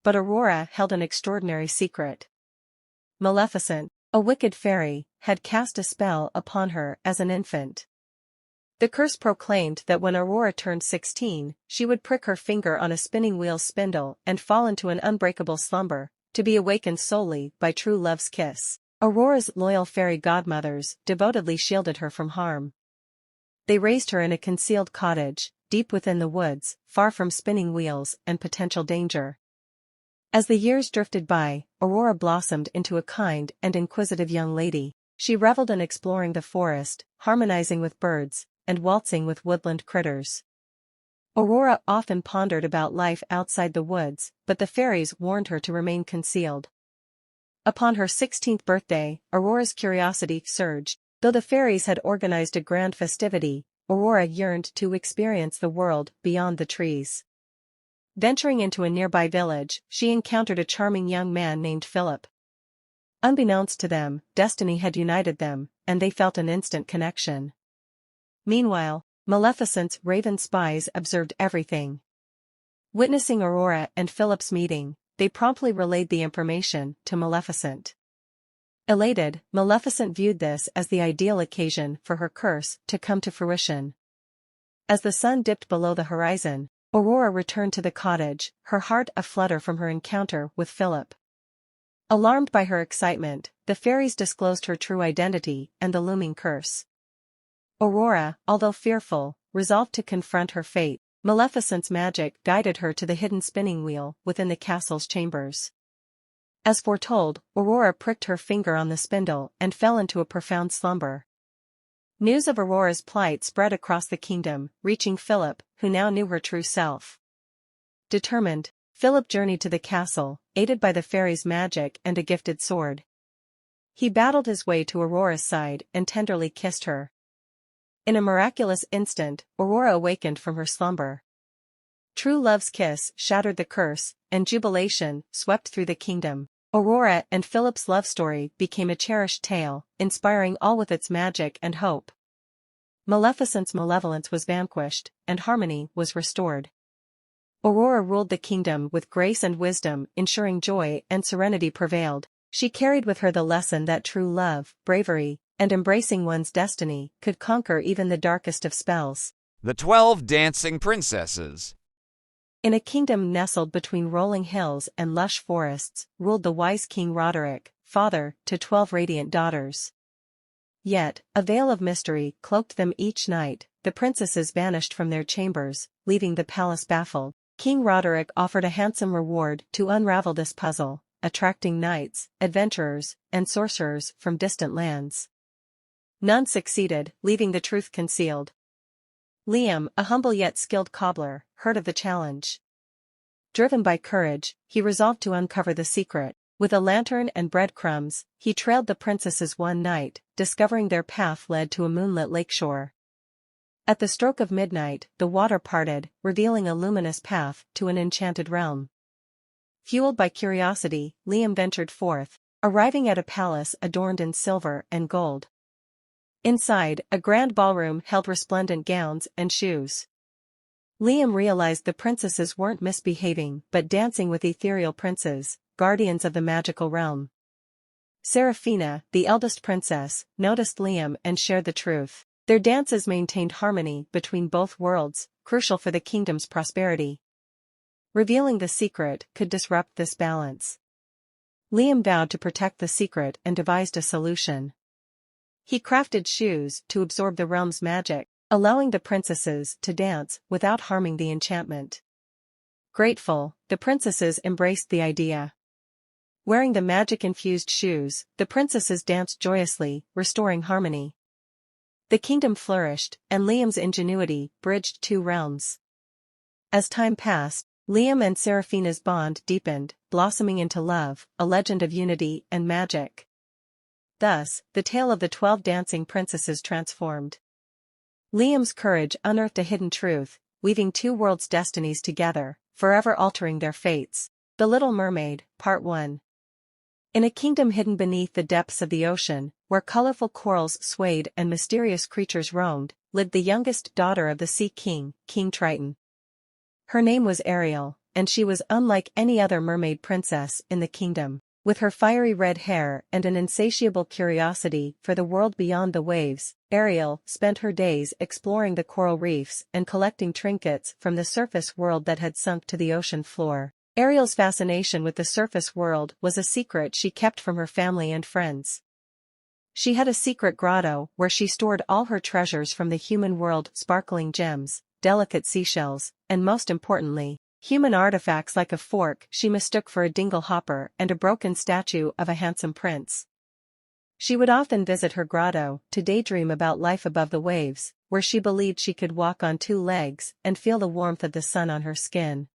But Aurora held an extraordinary secret. Maleficent, a wicked fairy, had cast a spell upon her as an infant. The curse proclaimed that when Aurora turned 16, she would prick her finger on a spinning wheel's spindle and fall into an unbreakable slumber, to be awakened solely by true love's kiss. Aurora's loyal fairy godmothers devotedly shielded her from harm. They raised her in a concealed cottage, deep within the woods, far from spinning wheels and potential danger. As the years drifted by, Aurora blossomed into a kind and inquisitive young lady. She reveled in exploring the forest, harmonizing with birds, and waltzing with woodland critters. Aurora often pondered about life outside the woods, but the fairies warned her to remain concealed. Upon her 16th birthday, Aurora's curiosity surged. Though the fairies had organized a grand festivity, Aurora yearned to experience the world beyond the trees. Venturing into a nearby village, she encountered a charming young man named Philip. Unbeknownst to them, destiny had united them, and they felt an instant connection. Meanwhile, Maleficent's raven spies observed everything. Witnessing Aurora and Philip's meeting, they promptly relayed the information to Maleficent. Elated, Maleficent viewed this as the ideal occasion for her curse to come to fruition. As the sun dipped below the horizon, Aurora returned to the cottage, her heart aflutter from her encounter with Philip. Alarmed by her excitement, the fairies disclosed her true identity and the looming curse. Aurora, although fearful, resolved to confront her fate. Maleficent's magic guided her to the hidden spinning wheel within the castle's chambers. As foretold, Aurora pricked her finger on the spindle and fell into a profound slumber. News of Aurora's plight spread across the kingdom, reaching Philip, who now knew her true self. Determined, Philip journeyed to the castle, aided by the fairy's magic and a gifted sword. He battled his way to Aurora's side and tenderly kissed her. In a miraculous instant, Aurora awakened from her slumber. True love's kiss shattered the curse, and jubilation swept through the kingdom. Aurora and Philip's love story became a cherished tale, inspiring all with its magic and hope. Maleficent's malevolence was vanquished, and harmony was restored. Aurora ruled the kingdom with grace and wisdom, ensuring joy and serenity prevailed. She carried with her the lesson that true love, bravery, and embracing one's destiny could conquer even the darkest of spells. The 12 Dancing Princesses. In a kingdom nestled between rolling hills and lush forests, ruled the wise King Roderick, father to 12 radiant daughters. Yet, a veil of mystery cloaked them each night. The princesses vanished from their chambers, leaving the palace baffled. King Roderick offered a handsome reward to unravel this puzzle, attracting knights, adventurers, and sorcerers from distant lands. None succeeded, leaving the truth concealed. Liam, a humble yet skilled cobbler, heard of the challenge. Driven by courage, he resolved to uncover the secret. With a lantern and breadcrumbs, he trailed the princesses one night, discovering their path led to a moonlit lakeshore. At the stroke of midnight, the water parted, revealing a luminous path to an enchanted realm. Fueled by curiosity, Liam ventured forth, arriving at a palace adorned in silver and gold. Inside, a grand ballroom held resplendent gowns and shoes. Liam realized the princesses weren't misbehaving but dancing with ethereal princes, guardians of the magical realm. Seraphina, the eldest princess, noticed Liam and shared the truth. Their dances maintained harmony between both worlds, crucial for the kingdom's prosperity. Revealing the secret could disrupt this balance. Liam vowed to protect the secret and devised a solution. He crafted shoes to absorb the realm's magic, allowing the princesses to dance without harming the enchantment. Grateful, the princesses embraced the idea. Wearing the magic-infused shoes, the princesses danced joyously, restoring harmony. The kingdom flourished, and Liam's ingenuity bridged two realms. As time passed, Liam and Seraphina's bond deepened, blossoming into love, a legend of unity and magic. Thus, the tale of the 12 dancing princesses transformed. Liam's courage unearthed a hidden truth, weaving two worlds' destinies together, forever altering their fates. The Little Mermaid, Part 1. In a kingdom hidden beneath the depths of the ocean, where colorful corals swayed and mysterious creatures roamed, lived the youngest daughter of the Sea King, King Triton. Her name was Ariel, and she was unlike any other mermaid princess in the kingdom. With her fiery red hair and an insatiable curiosity for the world beyond the waves, Ariel spent her days exploring the coral reefs and collecting trinkets from the surface world that had sunk to the ocean floor. Ariel's fascination with the surface world was a secret she kept from her family and friends. She had a secret grotto where she stored all her treasures from the human world: sparkling gems, delicate seashells, and most importantly, human artifacts like a fork she mistook for a dingle hopper and a broken statue of a handsome prince. She would often visit her grotto to daydream about life above the waves, where she believed she could walk on two legs and feel the warmth of the sun on her skin.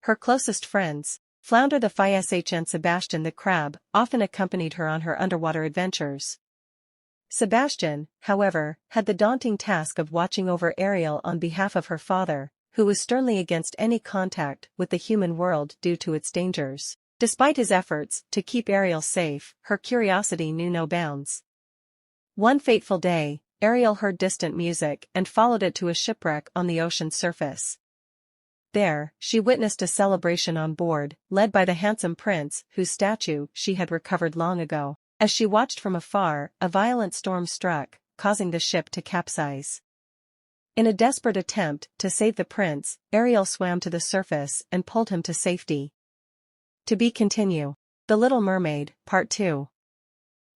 Her closest friends, Flounder the Fish and Sebastian the Crab, often accompanied her on her underwater adventures. Sebastian, however, had the daunting task of watching over Ariel on behalf of her father, who was sternly against any contact with the human world due to its dangers. Despite his efforts to keep Ariel safe, her curiosity knew no bounds. One fateful day, Ariel heard distant music and followed it to a shipwreck on the ocean's surface. There, she witnessed a celebration on board, led by the handsome prince whose statue she had recovered long ago. As she watched from afar, a violent storm struck, causing the ship to capsize. In a desperate attempt to save the prince, Ariel swam to the surface and pulled him to safety. To be continued. The Little Mermaid, Part 2.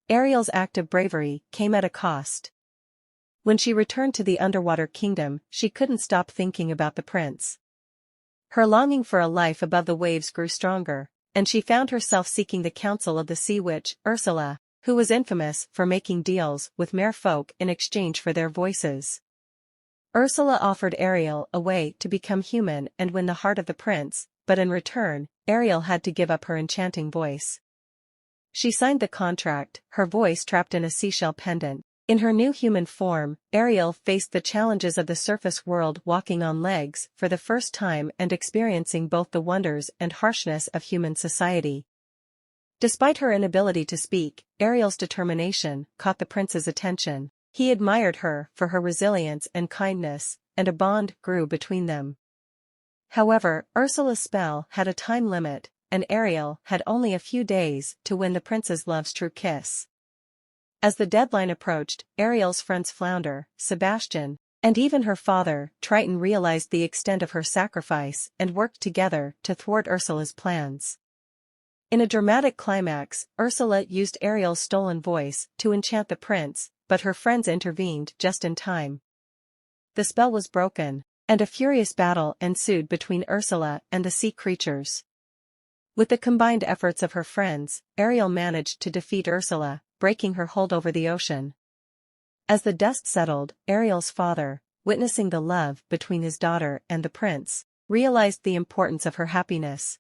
Ariel's act of bravery came at a cost. When she returned to the underwater kingdom, she couldn't stop thinking about the prince. Her longing for a life above the waves grew stronger, and she found herself seeking the counsel of the sea witch, Ursula, who was infamous for making deals with merfolk in exchange for their voices. Ursula offered Ariel a way to become human and win the heart of the prince, but in return, Ariel had to give up her enchanting voice. She signed the contract, her voice trapped in a seashell pendant. In her new human form, Ariel faced the challenges of the surface world, walking on legs for the first time and experiencing both the wonders and harshness of human society. Despite her inability to speak, Ariel's determination caught the prince's attention. He admired her for her resilience and kindness, and a bond grew between them. However, Ursula's spell had a time limit, and Ariel had only a few days to win the prince's love's true kiss. As the deadline approached, Ariel's friends Flounder, Sebastian, and even her father, Triton, realized the extent of her sacrifice and worked together to thwart Ursula's plans. In a dramatic climax, Ursula used Ariel's stolen voice to enchant the prince, but her friends intervened just in time. The spell was broken, and a furious battle ensued between Ursula and the sea creatures. With the combined efforts of her friends, Ariel managed to defeat Ursula, breaking her hold over the ocean. As the dust settled, Ariel's father, witnessing the love between his daughter and the prince, realized the importance of her happiness.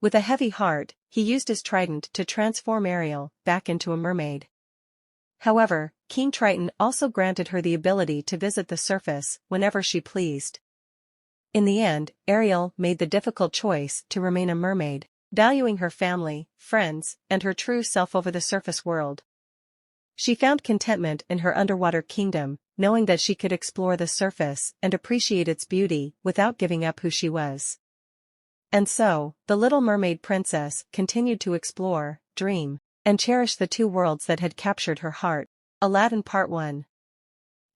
With a heavy heart, he used his trident to transform Ariel back into a mermaid. However, King Triton also granted her the ability to visit the surface whenever she pleased. In the end, Ariel made the difficult choice to remain a mermaid, valuing her family, friends, and her true self over the surface world. She found contentment in her underwater kingdom, knowing that she could explore the surface and appreciate its beauty without giving up who she was. And so, the Little Mermaid Princess continued to explore, dream, and cherish the two worlds that had captured her heart. Aladdin Part 1.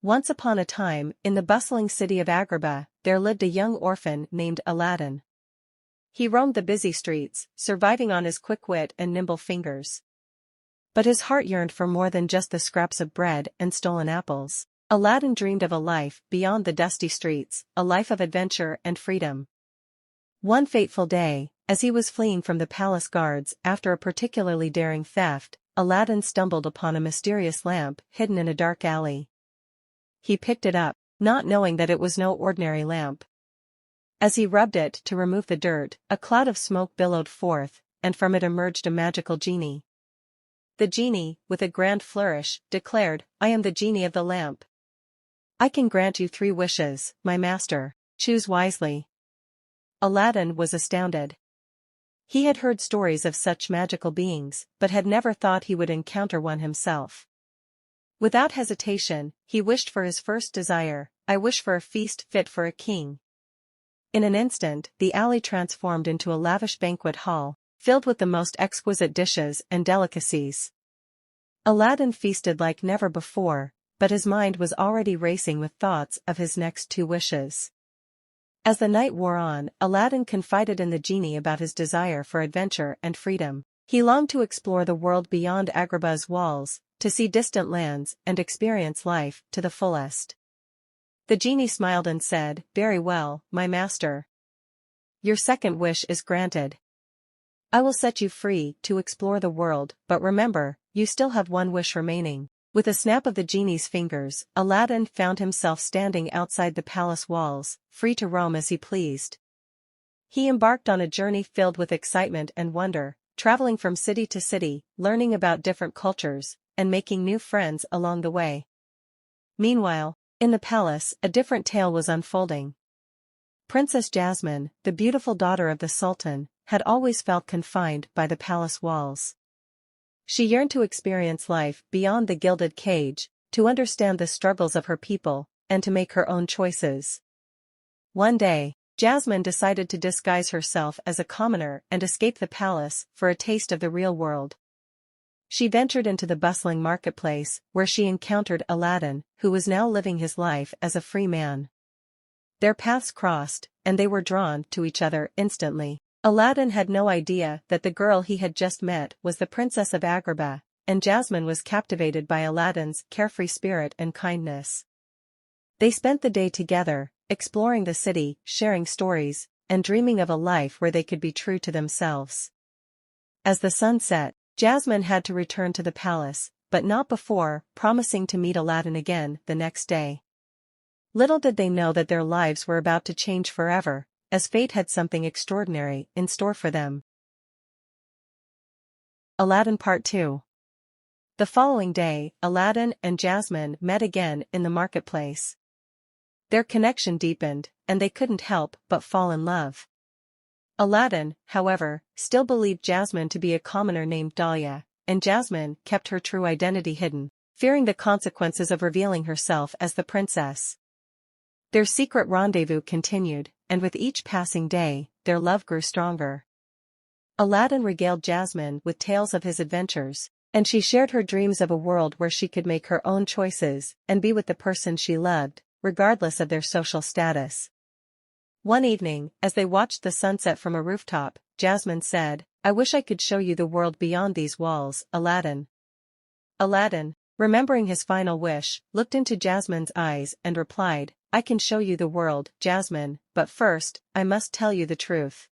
Once upon a time, in the bustling city of Agrabah, there lived a young orphan named Aladdin. He roamed the busy streets, surviving on his quick wit and nimble fingers. But his heart yearned for more than just the scraps of bread and stolen apples. Aladdin dreamed of a life beyond the dusty streets, a life of adventure and freedom. One fateful day, as he was fleeing from the palace guards after a particularly daring theft, Aladdin stumbled upon a mysterious lamp hidden in a dark alley. He picked it up, not knowing that it was no ordinary lamp. As he rubbed it to remove the dirt, a cloud of smoke billowed forth, and from it emerged a magical genie. The genie, with a grand flourish, declared, "I am the genie of the lamp. I can grant you 3 wishes, my master. Choose wisely." Aladdin was astounded. He had heard stories of such magical beings, but had never thought he would encounter one himself. Without hesitation, he wished for his first desire, "I wish for a feast fit for a king." In an instant, the alley transformed into a lavish banquet hall, filled with the most exquisite dishes and delicacies. Aladdin feasted like never before, but his mind was already racing with thoughts of his next 2 wishes. As the night wore on, Aladdin confided in the genie about his desire for adventure and freedom. He longed to explore the world beyond Agrabah's walls, to see distant lands and experience life to the fullest. The genie smiled and said, "Very well, my master. Your second wish is granted. I will set you free to explore the world, but remember, you still have 1 wish remaining." With a snap of the genie's fingers, Aladdin found himself standing outside the palace walls, free to roam as he pleased. He embarked on a journey filled with excitement and wonder, traveling from city to city, learning about different cultures, and making new friends along the way. Meanwhile, in the palace, a different tale was unfolding. Princess Jasmine, the beautiful daughter of the Sultan, had always felt confined by the palace walls. She yearned to experience life beyond the gilded cage, to understand the struggles of her people, and to make her own choices. One day, Jasmine decided to disguise herself as a commoner and escape the palace for a taste of the real world. She ventured into the bustling marketplace, where she encountered Aladdin, who was now living his life as a free man. Their paths crossed, and they were drawn to each other instantly. Aladdin had no idea that the girl he had just met was the Princess of Agrabah, and Jasmine was captivated by Aladdin's carefree spirit and kindness. They spent the day together, exploring the city, sharing stories, and dreaming of a life where they could be true to themselves. As the sun set, Jasmine had to return to the palace, but not before, promising to meet Aladdin again the next day. Little did they know that their lives were about to change forever, as fate had something extraordinary in store for them. Aladdin Part 2. The following day, Aladdin and Jasmine met again in the marketplace. Their connection deepened, and they couldn't help but fall in love. Aladdin, however, still believed Jasmine to be a commoner named Dahlia, and Jasmine kept her true identity hidden, fearing the consequences of revealing herself as the princess. Their secret rendezvous continued, and with each passing day, their love grew stronger. Aladdin regaled Jasmine with tales of his adventures, and she shared her dreams of a world where she could make her own choices and be with the person she loved, regardless of their social status. One evening, as they watched the sunset from a rooftop, Jasmine said, "I wish I could show you the world beyond these walls, Aladdin." Aladdin, remembering his final wish, looked into Jasmine's eyes and replied, "I can show you the world, Jasmine, but first, I must tell you the truth.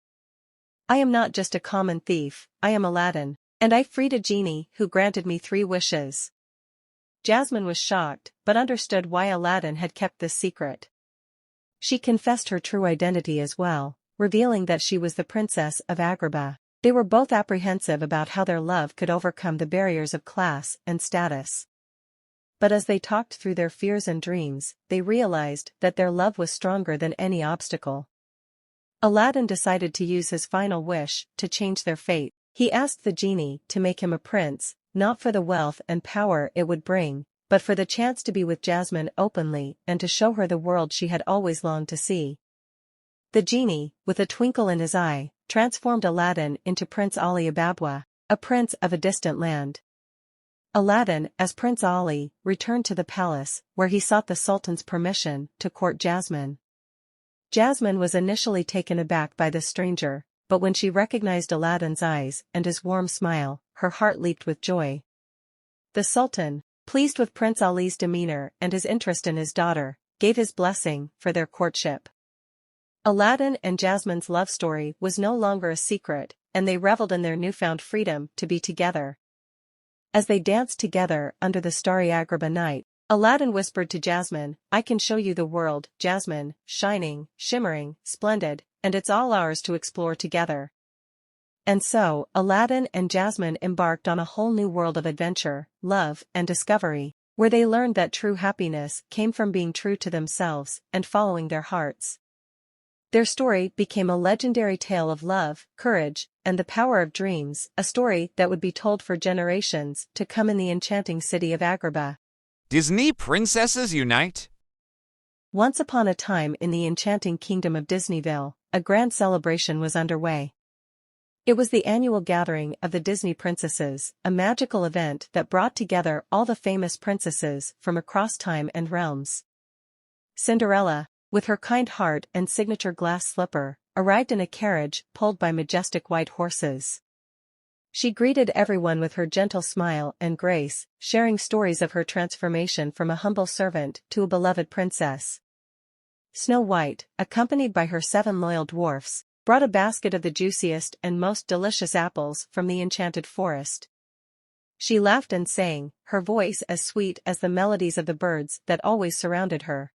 I am not just a common thief, I am Aladdin, and I freed a genie who granted me 3 wishes." Jasmine was shocked, but understood why Aladdin had kept this secret. She confessed her true identity as well, revealing that she was the princess of Agrabah. They were both apprehensive about how their love could overcome the barriers of class and status. But as they talked through their fears and dreams, they realized that their love was stronger than any obstacle. Aladdin decided to use his final wish to change their fate. He asked the genie to make him a prince, not for the wealth and power it would bring, but for the chance to be with Jasmine openly and to show her the world she had always longed to see. The genie, with a twinkle in his eye, transformed Aladdin into Prince Ali Ababwa, a prince of a distant land. Aladdin, as Prince Ali, returned to the palace, where he sought the Sultan's permission to court Jasmine. Jasmine was initially taken aback by this stranger, but when she recognized Aladdin's eyes and his warm smile, her heart leaped with joy. The Sultan, pleased with Prince Ali's demeanor and his interest in his daughter, gave his blessing for their courtship. Aladdin and Jasmine's love story was no longer a secret, and they reveled in their newfound freedom to be together. As they danced together under the starry Agrabah night, Aladdin whispered to Jasmine, "I can show you the world, Jasmine, shining, shimmering, splendid, and it's all ours to explore together." And so, Aladdin and Jasmine embarked on a whole new world of adventure, love, and discovery, where they learned that true happiness came from being true to themselves and following their hearts. Their story became a legendary tale of love, courage, and the power of dreams, a story that would be told for generations to come in the enchanting city of Agrabah. Disney princesses unite? Once upon a time in the enchanting kingdom of Disneyville, a grand celebration was underway. It was the annual gathering of the Disney princesses, a magical event that brought together all the famous princesses from across time and realms. Cinderella, with her kind heart and signature glass slipper, arrived in a carriage pulled by majestic white horses. She greeted everyone with her gentle smile and grace, sharing stories of her transformation from a humble servant to a beloved princess. Snow White, accompanied by her 7 loyal dwarfs, brought a basket of the juiciest and most delicious apples from the enchanted forest. She laughed and sang, her voice as sweet as the melodies of the birds that always surrounded her.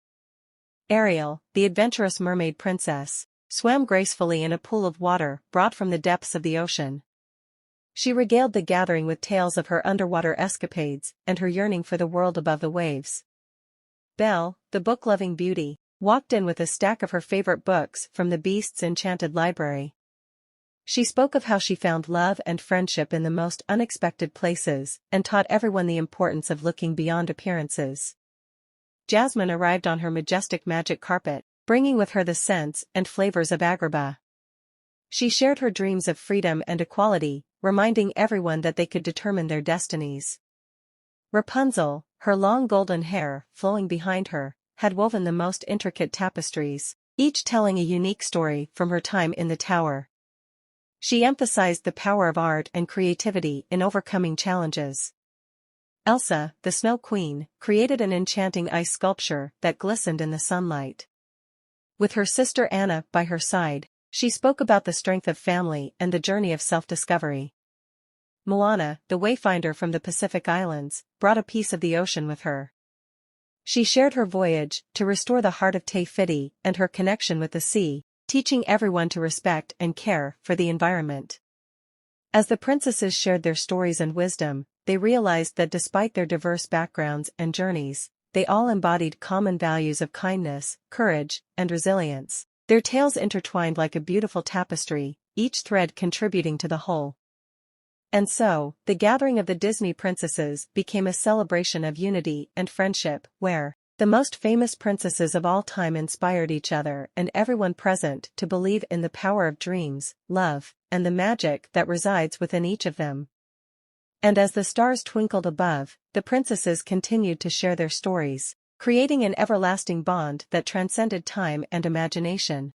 Ariel, the adventurous mermaid princess, swam gracefully in a pool of water brought from the depths of the ocean. She regaled the gathering with tales of her underwater escapades and her yearning for the world above the waves. Belle, the book-loving beauty, walked in with a stack of her favorite books from the Beast's enchanted library. She spoke of how she found love and friendship in the most unexpected places and taught everyone the importance of looking beyond appearances. Jasmine arrived on her majestic magic carpet, bringing with her the scents and flavors of Agrabah. She shared her dreams of freedom and equality, reminding everyone that they could determine their destinies. Rapunzel, her long golden hair flowing behind her, had woven the most intricate tapestries, each telling a unique story from her time in the tower. She emphasized the power of art and creativity in overcoming challenges. Elsa, the Snow Queen, created an enchanting ice sculpture that glistened in the sunlight. With her sister Anna by her side, she spoke about the strength of family and the journey of self-discovery. Moana, the wayfinder from the Pacific Islands, brought a piece of the ocean with her. She shared her voyage to restore the heart of Te Fiti and her connection with the sea, teaching everyone to respect and care for the environment. As the princesses shared their stories and wisdom, they realized that despite their diverse backgrounds and journeys, they all embodied common values of kindness, courage, and resilience. Their tales intertwined like a beautiful tapestry, each thread contributing to the whole. And so, the gathering of the Disney princesses became a celebration of unity and friendship, where the most famous princesses of all time inspired each other and everyone present to believe in the power of dreams, love, and the magic that resides within each of them. And as the stars twinkled above, the princesses continued to share their stories, creating an everlasting bond that transcended time and imagination.